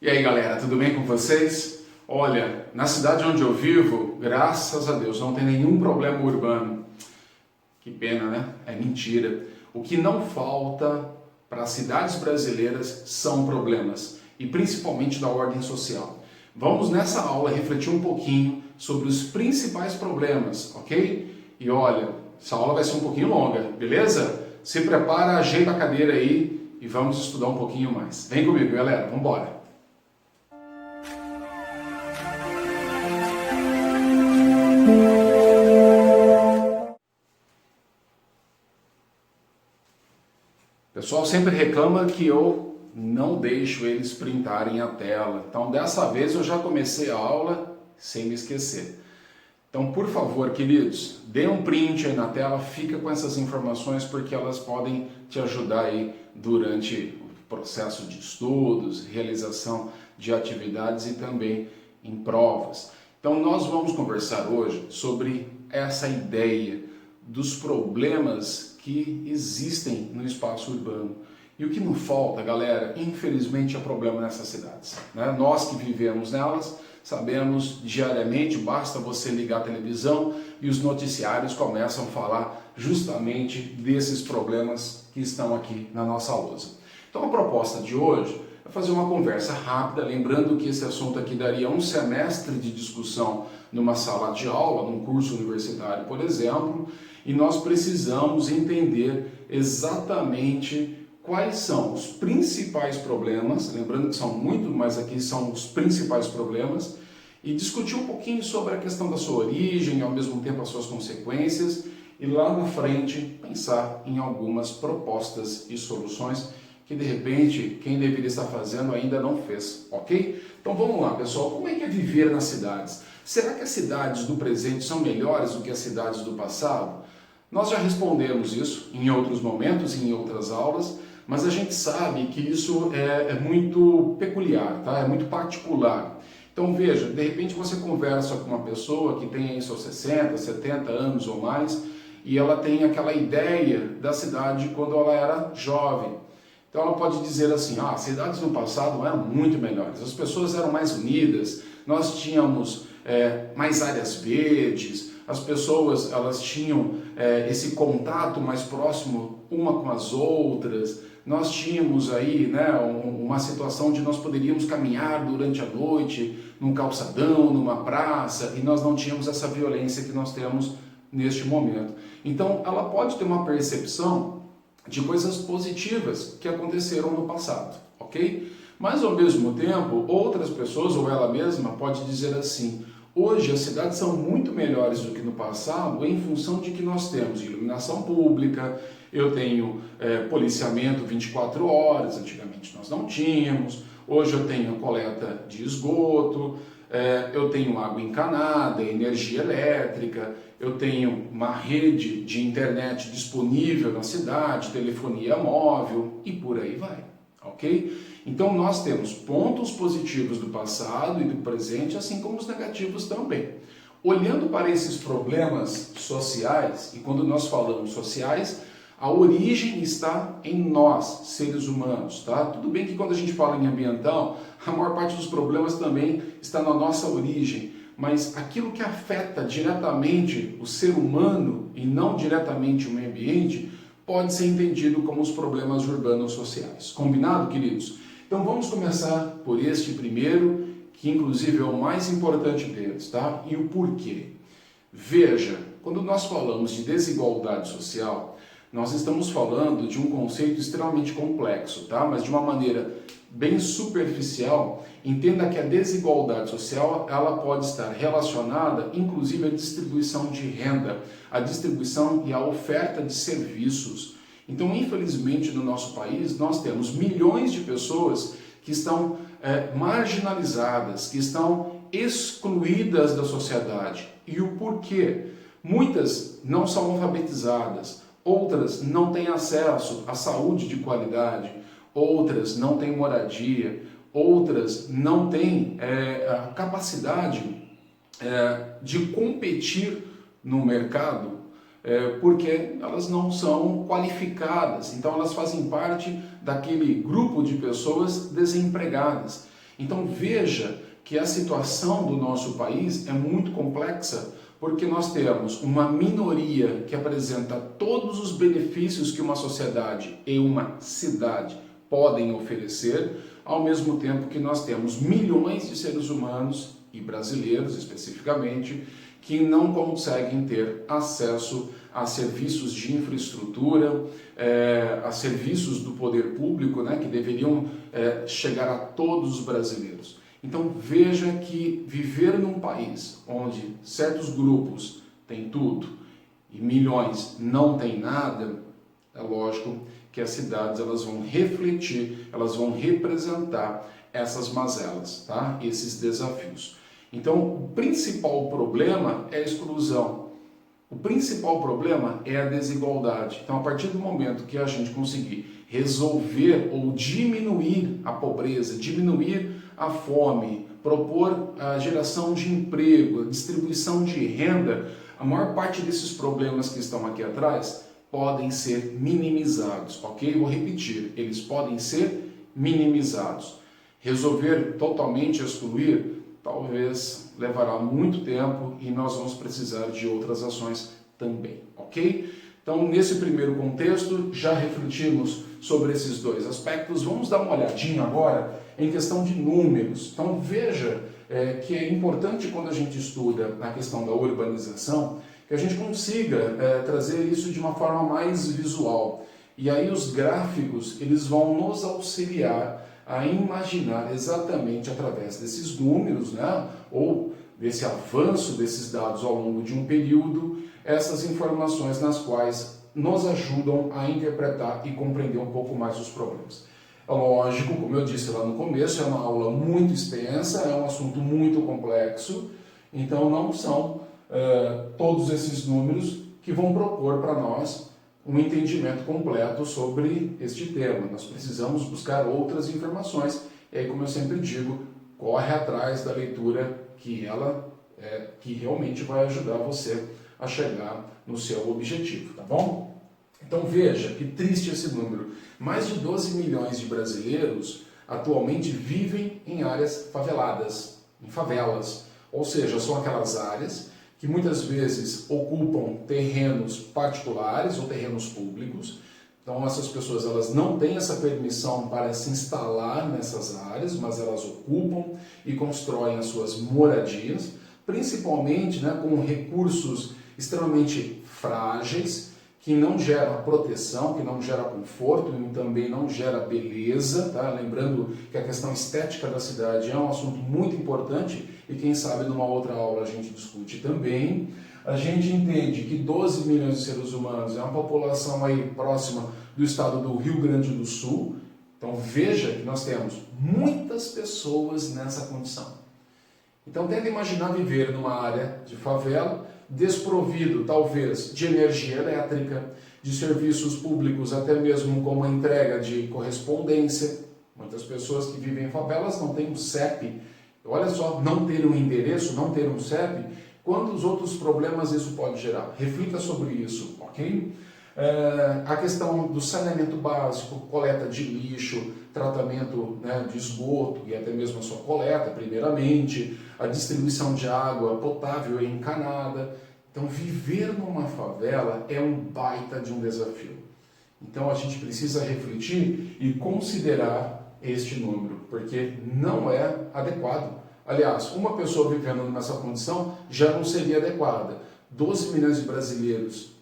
E aí galera, tudo bem com vocês? Olha, na cidade onde eu vivo, graças a Deus, não tem nenhum problema urbano. Que pena, né? É mentira. O que não falta para as cidades brasileiras são problemas, e principalmente da ordem social. Vamos nessa aula refletir um pouquinho sobre os principais problemas, ok? E olha, essa aula vai ser um pouquinho longa, beleza? Se prepara, ajeita a cadeira aí e vamos estudar um pouquinho mais. Vem comigo, galera, vamos embora! O pessoal sempre reclama que eu não deixo eles printarem a tela. Então, dessa vez eu já comecei a aula sem me esquecer. Então, por favor, queridos, dê um print aí na tela, fica com essas informações porque elas podem te ajudar aí durante o processo de estudos, realização de atividades e também em provas. Então, nós vamos conversar hoje sobre essa ideia dos problemas que existem no espaço urbano. E o que não falta, galera, infelizmente é problema nessas cidades, né? Nós que vivemos nelas sabemos diariamente, basta você ligar a televisão e os noticiários começam a falar justamente desses problemas que estão aqui na nossa lousa. Então a proposta de hoje é fazer uma conversa rápida, lembrando que esse assunto aqui daria um semestre de discussão numa sala de aula, num curso universitário, por exemplo, e nós precisamos entender exatamente quais são os principais problemas, lembrando que são muito, mas aqui são os principais problemas, e discutir um pouquinho sobre a questão da sua origem e ao mesmo tempo as suas consequências, e lá na frente pensar em algumas propostas e soluções que de repente quem deveria estar fazendo ainda não fez, ok? Então vamos lá, pessoal, como é que é viver nas cidades? Será que as cidades do presente são melhores do que as cidades do passado? Nós já respondemos isso em outros momentos, em outras aulas, mas a gente sabe que isso é muito peculiar, tá? É muito particular. Então veja, de repente você conversa com uma pessoa que tem aí seus 60, 70 anos ou mais, e ela tem aquela ideia da cidade quando ela era jovem. Então ela pode dizer assim, as cidades no passado eram muito melhores, as pessoas eram mais unidas, nós tínhamos mais áreas verdes, as pessoas elas tinham esse contato mais próximo uma com as outras, nós tínhamos aí, né, uma situação onde nós poderíamos caminhar durante a noite num calçadão, numa praça, e nós não tínhamos essa violência que nós temos neste momento. Então ela pode ter uma percepção de coisas positivas que aconteceram no passado, ok? Mas ao mesmo tempo, outras pessoas ou ela mesma pode dizer assim, hoje as cidades são muito melhores do que no passado em função de que nós temos iluminação pública, eu tenho policiamento 24 horas, antigamente nós não tínhamos, hoje eu tenho coleta de esgoto, eu tenho água encanada, energia elétrica, eu tenho uma rede de internet disponível na cidade, telefonia móvel e por aí vai, ok? Então nós temos pontos positivos do passado e do presente, assim como os negativos também. Olhando para esses problemas sociais, e quando nós falamos sociais, a origem está em nós, seres humanos, tá? Tudo bem que quando a gente fala em ambiental, a maior parte dos problemas também está na nossa origem, mas aquilo que afeta diretamente o ser humano e não diretamente o meio ambiente, pode ser entendido como os problemas urbanos sociais. Combinado, queridos? Então vamos começar por este primeiro, que inclusive é o mais importante deles, tá? E o porquê. Veja, quando nós falamos de desigualdade social, nós estamos falando de um conceito extremamente complexo, tá? Mas de uma maneira bem superficial, entenda que a desigualdade social ela pode estar relacionada, inclusive, à distribuição de renda, à distribuição e à oferta de serviços. Então, infelizmente, no nosso país, nós temos milhões de pessoas que estão marginalizadas, que estão excluídas da sociedade. E o porquê? Muitas não são alfabetizadas, outras não têm acesso à saúde de qualidade, outras não têm moradia, outras não têm a capacidade de competir no mercado, porque elas não são qualificadas, então elas fazem parte daquele grupo de pessoas desempregadas. Então veja que a situação do nosso país é muito complexa, porque nós temos uma minoria que apresenta todos os benefícios que uma sociedade e uma cidade podem oferecer, ao mesmo tempo que nós temos milhões de seres humanos, e brasileiros especificamente, que não conseguem ter acesso a serviços de infraestrutura, a serviços do poder público, né, que deveriam chegar a todos os brasileiros. Então veja que viver num país onde certos grupos têm tudo e milhões não têm nada, é lógico que as cidades elas vão refletir, elas vão representar essas mazelas, tá? Esses desafios. Então o principal problema é a exclusão. O principal problema é a desigualdade. Então, a partir do momento que a gente conseguir resolver ou diminuir a pobreza, diminuir a fome, propor a geração de emprego, a distribuição de renda, a maior parte desses problemas que estão aqui atrás podem ser minimizados, ok? Vou repetir, eles podem ser minimizados. Resolver totalmente excluir talvez levará muito tempo e nós vamos precisar de outras ações também, ok? Então, nesse primeiro contexto, já refletimos sobre esses dois aspectos. Vamos dar uma olhadinha agora em questão de números. Então, veja que é importante quando a gente estuda a questão da urbanização, que a gente consiga trazer isso de uma forma mais visual. E aí os gráficos, eles vão nos auxiliar a imaginar exatamente através desses números, né, ou desse avanço desses dados ao longo de um período, essas informações nas quais nos ajudam a interpretar e compreender um pouco mais os problemas. É lógico, como eu disse lá no começo, é uma aula muito extensa, é um assunto muito complexo, então não são todos esses números que vão propor para nós um entendimento completo sobre este tema. Nós precisamos buscar outras informações e aí, como eu sempre digo, corre atrás da leitura que que realmente vai ajudar você a chegar no seu objetivo, tá bom? Então veja que triste esse número. Mais de 12 milhões de brasileiros atualmente vivem em áreas faveladas, em favelas, ou seja, são aquelas áreas que muitas vezes ocupam terrenos particulares ou terrenos públicos. Então essas pessoas elas não têm essa permissão para se instalar nessas áreas, mas elas ocupam e constroem as suas moradias, principalmente, né, com recursos extremamente frágeis, que não geram proteção, que não gera conforto e também não gera beleza, tá? Lembrando que a questão estética da cidade é um assunto muito importante e quem sabe numa outra aula a gente discute também. A gente entende que 12 milhões de seres humanos é uma população aí próxima do estado do Rio Grande do Sul. Então veja que nós temos muitas pessoas nessa condição. Então tenta imaginar viver numa área de favela, desprovido talvez de energia elétrica, de serviços públicos, até mesmo como a entrega de correspondência. Muitas pessoas que vivem em favelas não têm um CEP. Olha só, não ter um endereço, não ter um CEP, quantos outros problemas isso pode gerar? Reflita sobre isso, ok? A questão do saneamento básico, coleta de lixo, tratamento, né, de esgoto e até mesmo a sua coleta, primeiramente, a distribuição de água potável e encanada. Então, viver numa favela é um baita de um desafio. Então, a gente precisa refletir e considerar este número, porque não é adequado. Aliás, uma pessoa vivendo nessa condição já não seria adequada. 12 milhões de brasileiros.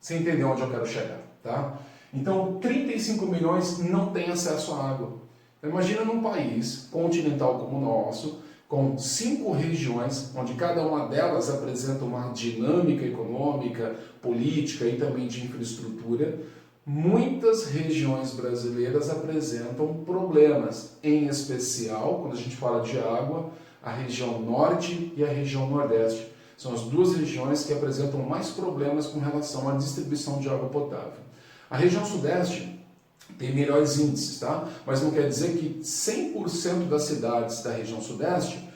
Você entendeu onde eu quero chegar, tá? Então, 35 milhões não têm acesso à água. Então, imagina num país continental como o nosso, com 5 regiões, onde cada uma delas apresenta uma dinâmica econômica, política e também de infraestrutura, muitas regiões brasileiras apresentam problemas, em especial, quando a gente fala de água, a região norte e a região nordeste. São as duas regiões que apresentam mais problemas com relação à distribuição de água potável. A região sudeste tem melhores índices, tá? Mas não quer dizer que 100% das cidades da região sudeste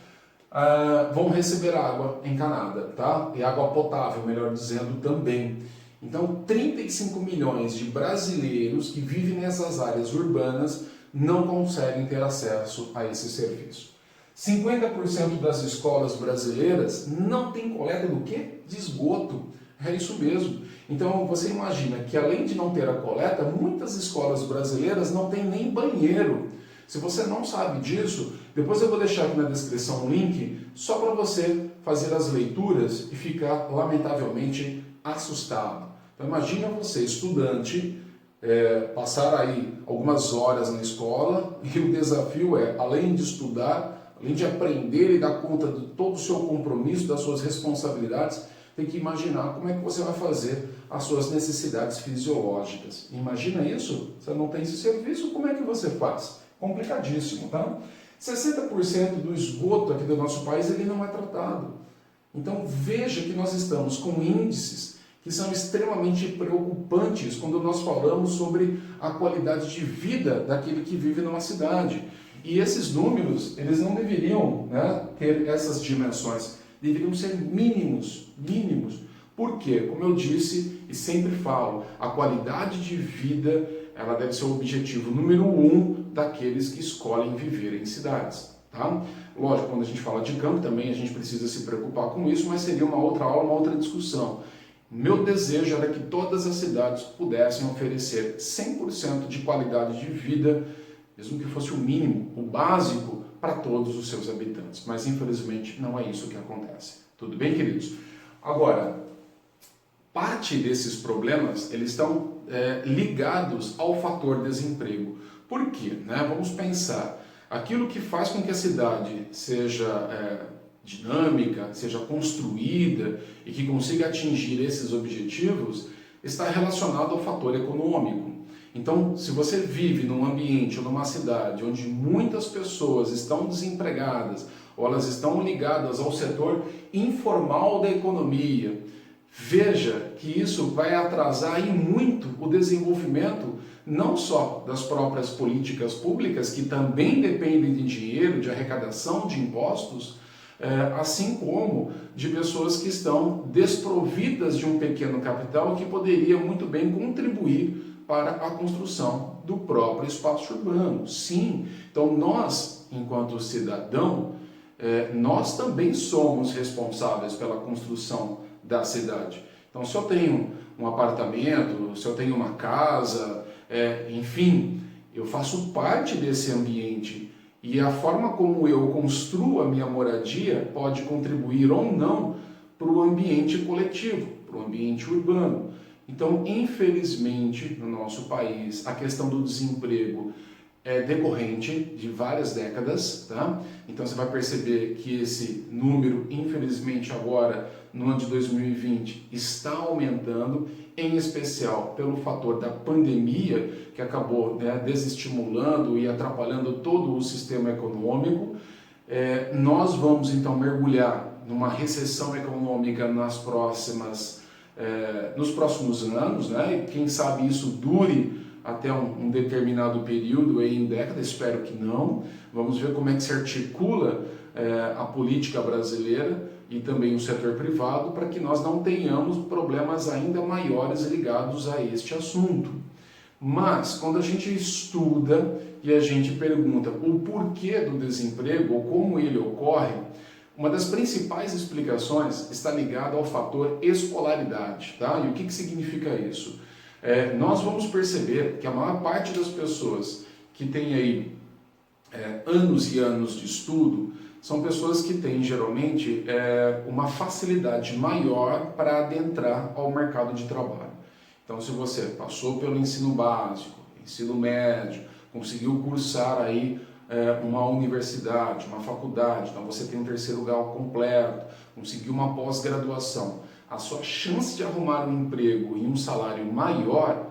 vão receber água encanada, tá? E água potável, melhor dizendo, também. Então, 35 milhões de brasileiros que vivem nessas áreas urbanas não conseguem ter acesso a esse serviço. 50% das escolas brasileiras não têm coleta do quê? De esgoto. É isso mesmo. Então você imagina que além de não ter a coleta, muitas escolas brasileiras não têm nem banheiro. Se você não sabe disso, depois eu vou deixar aqui na descrição um link só para você fazer as leituras e ficar lamentavelmente assustado. Então imagina você, estudante, passar aí algumas horas na escola e o desafio é, além de estudar, além de aprender e dar conta de todo o seu compromisso, das suas responsabilidades, tem que imaginar como é que você vai fazer as suas necessidades fisiológicas. Imagina isso? Você não tem esse serviço, como é que você faz? Complicadíssimo, tá? 60% do esgoto aqui do nosso país ele não é tratado. Então veja que nós estamos com índices que são extremamente preocupantes quando nós falamos sobre a qualidade de vida daquele que vive numa cidade. E esses números, eles não deveriam, né, ter essas dimensões, deveriam ser mínimos. Por quê? Como eu disse e sempre falo, a qualidade de vida ela deve ser o objetivo número 1 daqueles que escolhem viver em cidades. Tá? Lógico, quando a gente fala de campo também a gente precisa se preocupar com isso, mas seria uma outra aula, uma outra discussão. Meu desejo era que todas as cidades pudessem oferecer 100% de qualidade de vida, mesmo que fosse o mínimo, o básico, para todos os seus habitantes. Mas infelizmente não é isso que acontece. Tudo bem, queridos? Agora, parte desses problemas eles estão ligados ao fator desemprego. Por quê? Vamos pensar. Aquilo que faz com que a cidade seja dinâmica, seja construída e que consiga atingir esses objetivos está relacionado ao fator econômico. Então, se você vive num ambiente ou numa cidade onde muitas pessoas estão desempregadas ou elas estão ligadas ao setor informal da economia, veja que isso vai atrasar e muito o desenvolvimento não só das próprias políticas públicas, que também dependem de dinheiro, de arrecadação de impostos, assim como de pessoas que estão desprovidas de um pequeno capital que poderia muito bem contribuir para a construção do próprio espaço urbano. Sim, então nós, enquanto cidadão, nós também somos responsáveis pela construção da cidade. Então, se eu tenho um apartamento, se eu tenho uma casa, enfim, eu faço parte desse ambiente e a forma como eu construo a minha moradia pode contribuir ou não para o ambiente coletivo, para o ambiente urbano. Então, infelizmente, no nosso país, a questão do desemprego é decorrente de várias décadas, tá? Então você vai perceber que esse número, infelizmente agora, no ano de 2020, está aumentando, em especial pelo fator da pandemia, que acabou desestimulando e atrapalhando todo o sistema econômico. Nós vamos então mergulhar numa recessão econômica nos próximos anos, né? E quem sabe isso dure até um determinado período, em décadas, espero que não. Vamos ver como é que se articula a política brasileira e também o setor privado para que nós não tenhamos problemas ainda maiores ligados a este assunto. Mas, quando a gente estuda e a gente pergunta o porquê do desemprego ou como ele ocorre, uma das principais explicações está ligada ao fator escolaridade. Tá? E o que significa isso? Nós vamos perceber que a maior parte das pessoas que tem aí anos e anos de estudo são pessoas que têm geralmente uma facilidade maior para adentrar ao mercado de trabalho. Então, se você passou pelo ensino básico, ensino médio, conseguiu cursar aí uma universidade, uma faculdade, então você tem um terceiro grau completo, conseguiu uma pós-graduação, a sua chance de arrumar um emprego e um salário maior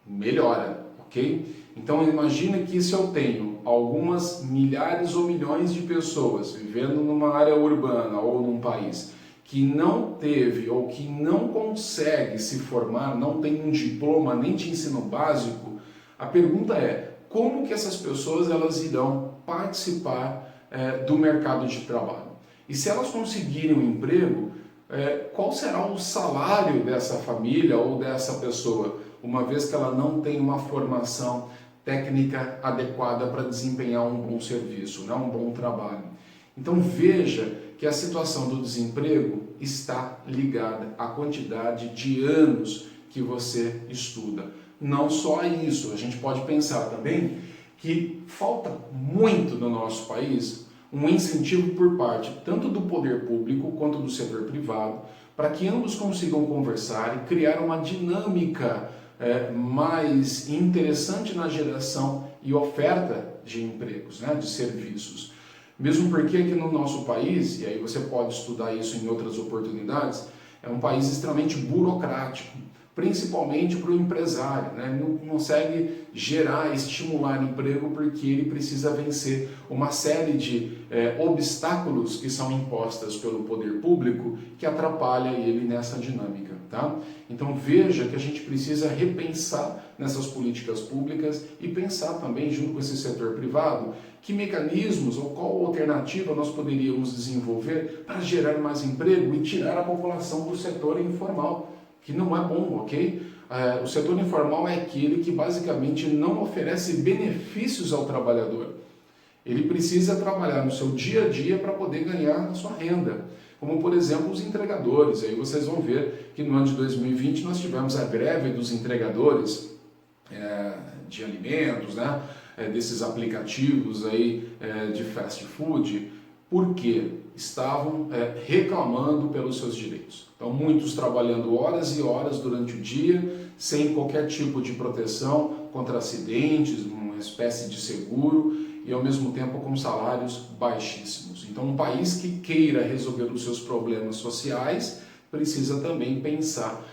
melhora, ok? Então imagina que se eu tenho algumas milhares ou milhões de pessoas vivendo numa área urbana ou num país que não teve ou que não consegue se formar, não tem um diploma nem de ensino básico, a pergunta é, como que essas pessoas elas irão participar do mercado de trabalho? E se elas conseguirem um emprego, qual será o salário dessa família ou dessa pessoa, uma vez que ela não tem uma formação técnica adequada para desempenhar um bom serviço, né? Um bom trabalho. Então veja que a situação do desemprego está ligada à quantidade de anos que você estuda. Não só isso, a gente pode pensar também que falta muito no nosso país um incentivo por parte tanto do poder público quanto do setor privado para que ambos consigam conversar e criar uma dinâmica mais interessante na geração e oferta de empregos, né, de serviços. Mesmo porque aqui no nosso país, e aí você pode estudar isso em outras oportunidades, é um país extremamente burocrático, principalmente para o empresário, né? Não consegue gerar, estimular emprego porque ele precisa vencer uma série de obstáculos que são impostos pelo poder público que atrapalha ele nessa dinâmica, tá? Então veja que a gente precisa repensar nessas políticas públicas e pensar também junto com esse setor privado que mecanismos ou qual alternativa nós poderíamos desenvolver para gerar mais emprego e tirar a população do setor informal, que não é bom, ok? O setor informal é aquele que basicamente não oferece benefícios ao trabalhador. Ele precisa trabalhar no seu dia a dia para poder ganhar a sua renda. Como, por exemplo, os entregadores. Aí vocês vão ver que no ano de 2020 nós tivemos a greve dos entregadores de alimentos, né? Desses aplicativos aí, de fast food, porque estavam reclamando pelos seus direitos. Então, muitos trabalhando horas e horas durante o dia, sem qualquer tipo de proteção contra acidentes, uma espécie de seguro, e ao mesmo tempo com salários baixíssimos. Então, um país que queira resolver os seus problemas sociais precisa também pensar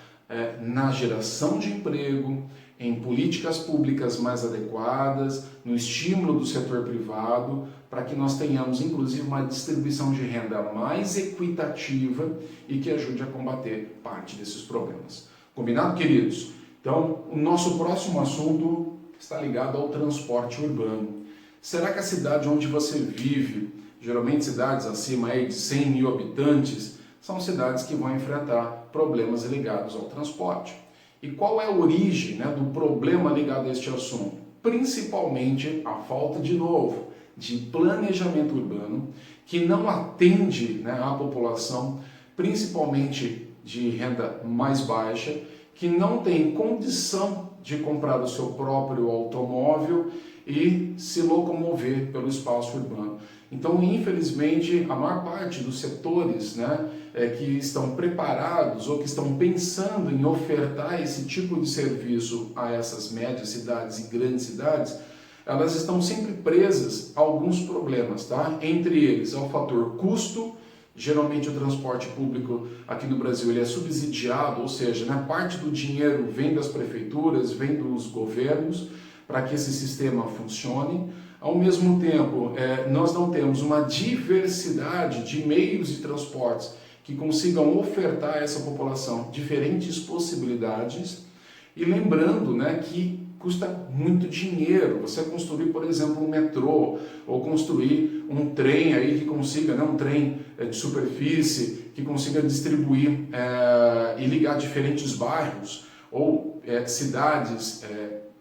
na geração de emprego, em políticas públicas mais adequadas, no estímulo do setor privado, para que nós tenhamos, inclusive, uma distribuição de renda mais equitativa e que ajude a combater parte desses problemas. Combinado, queridos? Então, o nosso próximo assunto está ligado ao transporte urbano. Será que a cidade onde você vive, geralmente cidades acima aí de 100 mil habitantes, são cidades que vão enfrentar problemas ligados ao transporte? E qual é a origem, né, do problema ligado a este assunto? Principalmente a falta, de novo, de planejamento urbano, que não atende, né, a população, principalmente de renda mais baixa, que não tem condição de comprar o seu próprio automóvel e se locomover pelo espaço urbano. Então, infelizmente, a maior parte dos setores, né, que estão preparados ou que estão pensando em ofertar esse tipo de serviço a essas médias cidades e grandes cidades, elas estão sempre presas a alguns problemas, tá? Entre eles, é o fator custo. Geralmente o transporte público aqui no Brasil ele é subsidiado, ou seja, né, parte do dinheiro vem das prefeituras, vem dos governos, para que esse sistema funcione. Ao mesmo tempo, nós não temos uma diversidade de meios de transportes que consigam ofertar a essa população diferentes possibilidades. E lembrando, né, que custa muito dinheiro você construir, por exemplo, um metrô, ou construir um trem aí que consiga, né, um trem de superfície, que consiga distribuir e ligar diferentes bairros, ou cidades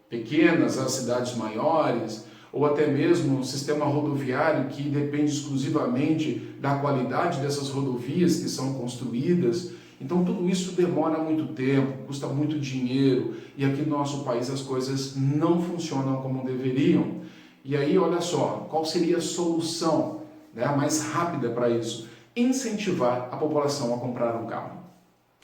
pequenas a cidades maiores, ou até mesmo um sistema rodoviário que depende exclusivamente da qualidade dessas rodovias que são construídas. Então tudo isso demora muito tempo, custa muito dinheiro, e aqui no nosso país as coisas não funcionam como deveriam. E aí, olha só, qual seria a solução, né, mais rápida para isso? Incentivar a população a comprar um carro.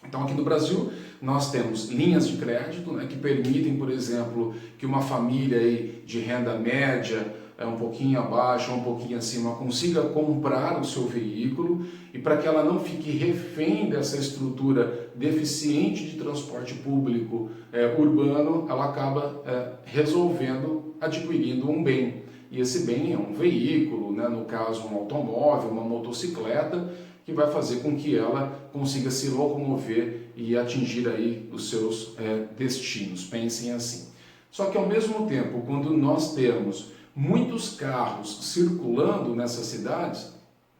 Então aqui no Brasil nós temos linhas de crédito, né, que permitem, por exemplo, que uma família aí de renda média, um pouquinho abaixo, um pouquinho acima, consiga comprar o seu veículo, e para que ela não fique refém dessa estrutura deficiente de transporte público urbano, ela acaba adquirindo um bem. E esse bem é um veículo, né, no caso um automóvel, uma motocicleta, que vai fazer com que ela consiga se locomover e atingir aí os seus destinos. Pensem assim. Só que ao mesmo tempo, quando nós temos muitos carros circulando nessas cidades,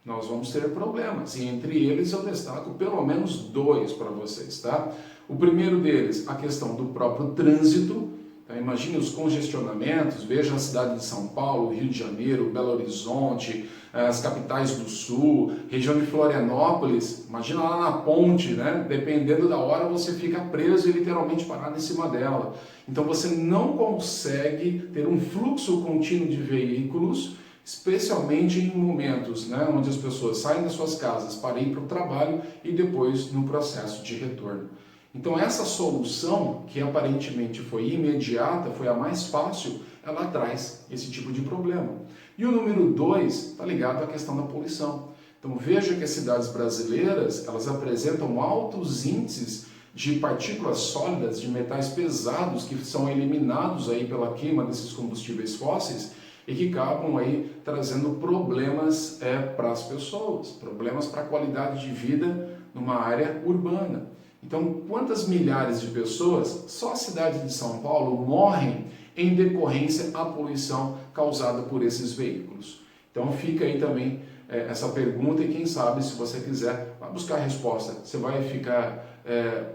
nós vamos ter problemas. E entre eles eu destaco pelo menos dois para vocês, tá? O primeiro deles, a questão do próprio trânsito, Tá? Imagine os congestionamentos, veja a cidade de São Paulo, Rio de Janeiro, Belo Horizonte, as capitais do Sul, região de Florianópolis, imagina lá na ponte, né? Dependendo da hora você fica preso e literalmente parado em cima dela. Então você não consegue ter um fluxo contínuo de veículos, especialmente em momentos, né, onde as pessoas saem das suas casas para ir para o trabalho e depois no processo de retorno. Então essa solução, que aparentemente foi imediata, foi a mais fácil, ela traz esse tipo de problema. E o número 2 está ligado à questão da poluição. Então veja que as cidades brasileiras, elas apresentam altos índices de partículas sólidas, de metais pesados que são eliminados aí pela queima desses combustíveis fósseis e que acabam aí trazendo problemas para as pessoas, problemas para a qualidade de vida numa área urbana. Então, quantas milhares de pessoas, só a cidade de São Paulo, morrem em decorrência à poluição causada por esses veículos? Então fica aí também essa pergunta e quem sabe, se você quiser, vai buscar a resposta. Você vai ficar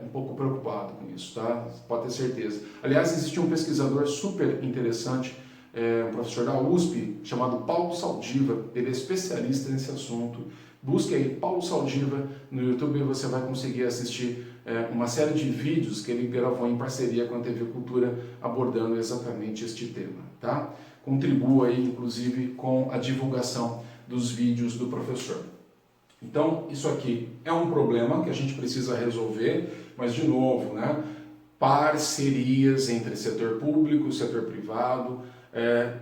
um pouco preocupado com isso, tá? Pode ter certeza. Aliás, existe um pesquisador super interessante, um professor da USP, chamado Paulo Saldiva. Ele é especialista nesse assunto. Busque aí Paulo Saldiva no YouTube e você vai conseguir assistir uma série de vídeos que ele gravou em parceria com a TV Cultura abordando exatamente este tema, tá? Contribua aí, inclusive, com a divulgação dos vídeos do professor. Então, isso aqui é um problema que a gente precisa resolver, mas, de novo, né? Parcerias entre setor público e setor privado,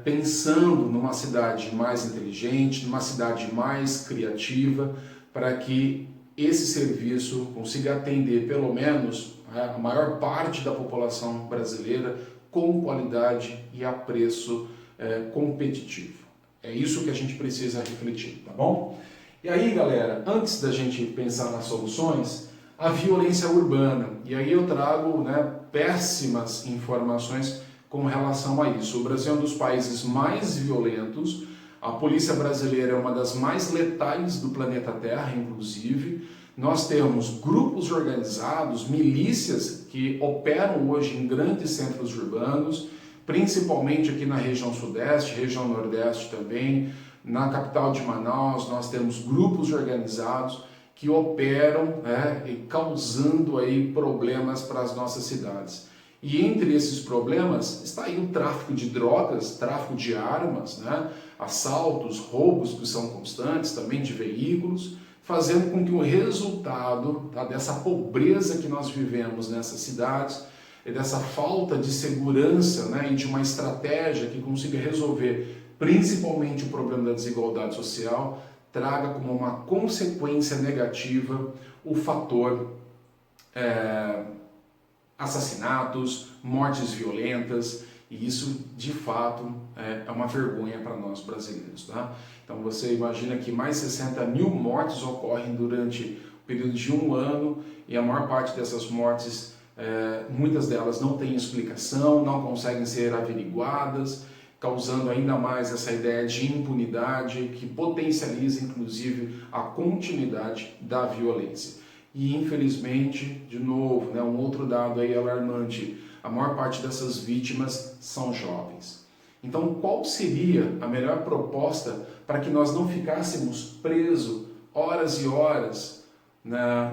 pensando numa cidade mais inteligente, numa cidade mais criativa, para que esse serviço consiga atender pelo menos a maior parte da população brasileira com qualidade e a preço competitivo. É isso que a gente precisa refletir, tá bom? E aí, galera, antes da gente pensar nas soluções, a violência urbana. E aí eu trago péssimas informações com relação a isso. O Brasil é um dos países mais violentos, a polícia brasileira é uma das mais letais do planeta Terra, inclusive. Nós temos grupos organizados, milícias que operam hoje em grandes centros urbanos, principalmente aqui na região sudeste, região nordeste também. Na capital de Manaus nós temos grupos organizados que operam causando aí problemas para as nossas cidades. E entre esses problemas está aí o tráfico de drogas, tráfico de armas, assaltos, roubos que são constantes, também de veículos, fazendo com que o resultado dessa pobreza que nós vivemos nessas cidades, e dessa falta de segurança e de uma estratégia que consiga resolver principalmente o problema da desigualdade social, traga como uma consequência negativa o fator assassinatos, mortes violentas, e isso de fato é uma vergonha para nós brasileiros, tá? Então você imagina que mais 60 mil mortes ocorrem durante o período de um ano, e a maior parte dessas mortes, muitas delas não têm explicação, não conseguem ser averiguadas, causando ainda mais essa ideia de impunidade que potencializa inclusive a continuidade da violência. E infelizmente, de novo, um outro dado aí alarmante, a maior parte dessas vítimas são jovens. Então, qual seria a melhor proposta para que nós não ficássemos presos horas e horas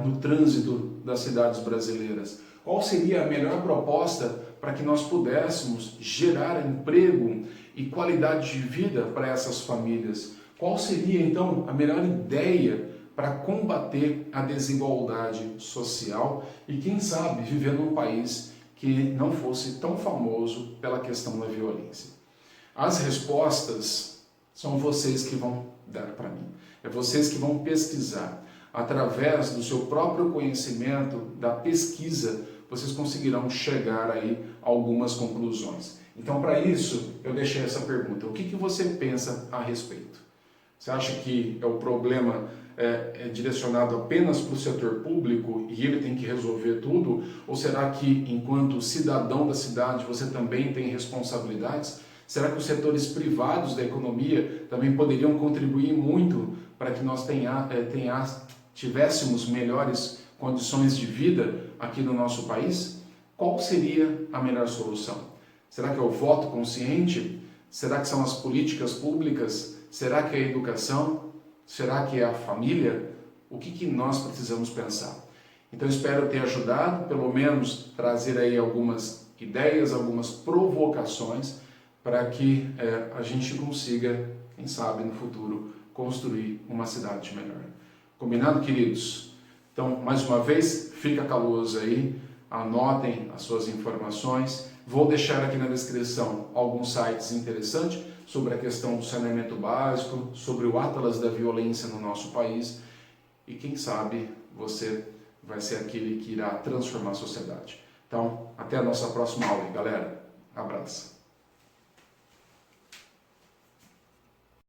no trânsito das cidades brasileiras? Qual seria a melhor proposta para que nós pudéssemos gerar emprego e qualidade de vida para essas famílias? Qual seria, então, a melhor ideia para combater a desigualdade social e, quem sabe, viver num país que não fosse tão famoso pela questão da violência? As respostas são vocês que vão dar para mim. É vocês que vão pesquisar. Através do seu próprio conhecimento, da pesquisa, vocês conseguirão chegar aí a algumas conclusões. Então, para isso, eu deixei essa pergunta. O que você pensa a respeito? Você acha que o problema é direcionado apenas para o setor público e ele tem que resolver tudo? Ou será que, enquanto cidadão da cidade, você também tem responsabilidades? Será que os setores privados da economia também poderiam contribuir muito para que nós tivéssemos melhores condições de vida aqui no nosso país? Qual seria a melhor solução? Será que é o voto consciente? Será que são as políticas públicas? Será que é a educação? Será que é a família? O que nós precisamos pensar? Então espero ter ajudado, pelo menos trazer aí algumas ideias, algumas provocações para que a gente consiga, quem sabe no futuro, construir uma cidade melhor. Combinado, queridos? Então, mais uma vez, fica caloroso aí, anotem as suas informações. Vou deixar aqui na descrição alguns sites interessantes sobre a questão do saneamento básico, sobre o Atlas da violência no nosso país e quem sabe você vai ser aquele que irá transformar a sociedade. Então, até a nossa próxima aula, galera. Abraço.